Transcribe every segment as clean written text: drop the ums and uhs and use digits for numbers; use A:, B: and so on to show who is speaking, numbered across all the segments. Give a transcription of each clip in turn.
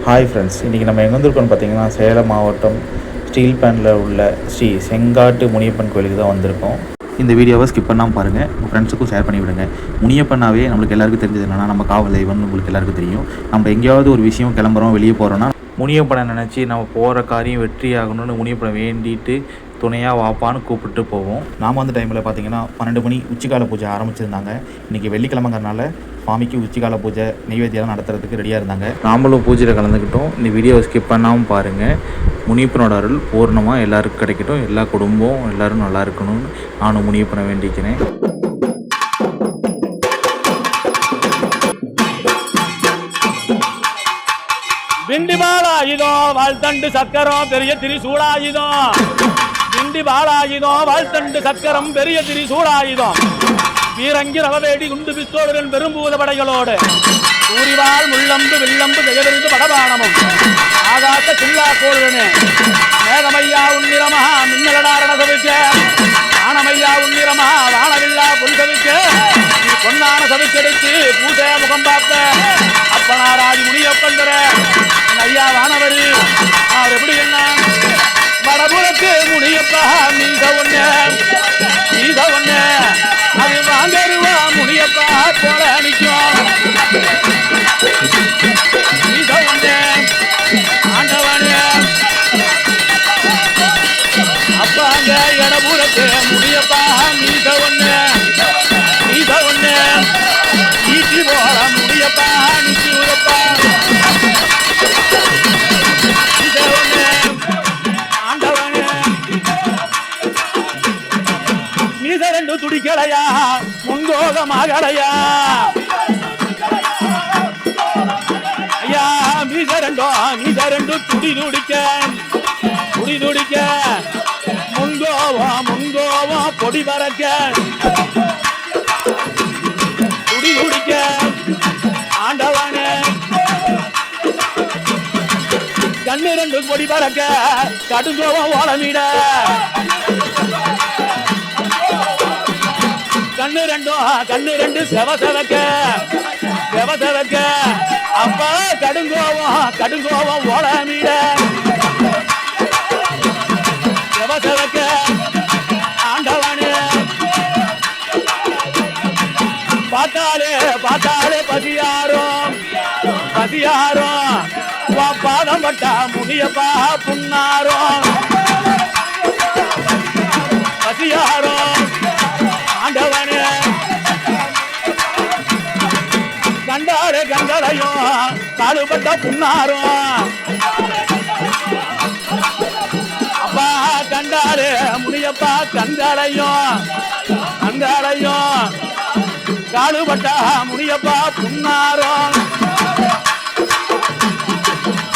A: Hi friends, இன்றைக்கி நம்ம எங்கே வந்திருக்கோம்னு பார்த்தீங்கன்னா சேலம் மாவட்டம் ஸ்டீல் பேனில் உள்ள ஸ்ரீ செங்காட்டு முனியப்பன் கோயிலுக்கு தான் வந்திருக்கோம். இந்த வீடியோவை ஸ்கிப் பண்ணாமல் பாருங்கள், உங்கள் ஃப்ரெண்ட்ஸுக்கும் ஷேர் பண்ணிவிடுங்க. முனியப்பனாவே நம்மளுக்கு எல்லாருக்கும் தெரிஞ்சது என்னென்னா நம்ம காவல் தெய்வம்னு உங்களுக்கு எல்லாருக்கும் தெரியும். நம்ம எங்கேயாவது ஒரு விஷயம் கிளம்புறோம், வெளியே போகிறோன்னா முனியப்பனை நினச்சி நம்ம போகிற காரியம் வெற்றி ஆகணும்னு முனியப்பனை வேண்டிட்டு துணையாக வாப்பான்னு கூப்பிட்டு போவோம். நாம் அந்த டைமில் பார்த்தீங்கன்னா 12 மணி உச்சிக்கால பூஜை ஆரம்பிச்சிருந்தாங்க. இன்றைக்கி வெள்ளிக்கிழமைங்கிறனால சுவாமிக்கு உச்சிக்கால பூஜை நைவேத்தியம் நடத்துறதுக்கு ரெடியாக இருந்தாங்க. நாமளும் பூஜையில் கலந்துக்கிட்டோம். இந்த வீடியோவை ஸ்கிப் பண்ணாமல் பாருங்கள். முனியப்பனோட அருள் பூர்ணமாக எல்லாருக்கும் கிடைக்கட்டும். எல்லா குடும்பம் எல்லோரும் நல்லா இருக்கணும்னு நானும் முனியப்பனை வேண்டிக்கிறேன்.
B: பிண்டி பாலாயுதம் வாழ்த்தண்டு சக்கரம் பெரிய திரிசூலாயுதம். பிண்டி பாலாயுதம் வாழ்த்தண்டு சக்கரம் பெரிய திரிசூலாயுதம். வீரங்கி ரவவேடி குண்டு பிஸ்தோடுடன் பெரும்பூத படைகளோடு சூரிவால் முள்ளம்பு வில்லம்பு ஜெயவிருந்து படபானமும் ஆகாச சில்லா கோளுடனே மேகமையா உன்னிரமா மின்னலடாரண சவிக்க வானமையா உன்னிரமா வானவில்லா பொன் சவிக்க பொன்னான சவிக்கெடுத்து பூசை முகம் பார்த்த அப்பனாராஜி முனியப்பந்தர ஐயா வானவரு அவர் எப்படி என்ன வடபுறத்து முனியப்பா நீத ஒண்ணு அது வாங்கருவா முனியப்பா போல நிற்கும். நீத ஒண்ணு ஆண்டவனு அப்பாங்க இடபுறத்து முனியப்பா நீத ஒண்ணு ஈட்டி போல முனியப்பா நிச்சி உரப்பா மீசரெண்டு துடிக்கலையா முன்கோகமாகலையா ஐயா மீசரெண்டு துடி துடிக்க முன்கோவம் பொடி பறக்க துடி துடிக்க ஆண்டவனே கண்ணு ரெண்டு பொடி பறக்க கடுங்கோவம் ஓலமிட கண்ணு ரெண்டு செவசவக்க அப்பா கடுங்கோவம் ஓலமிட செவசவக்க ஆண்டவனே பார்த்தாலே பசியாரும் பாதம் பட்டா முனியப்பா புன்னாரும் பசியாரும் ஆண்டவனே கண்டாலே கங்களையும் காடுபட்ட புன்னாரும் அப்பா கண்டாலே முனியப்பா கங்களையும் காடுபட்ட முனியப்பா புன்னாரும்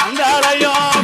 B: அங்காளையும்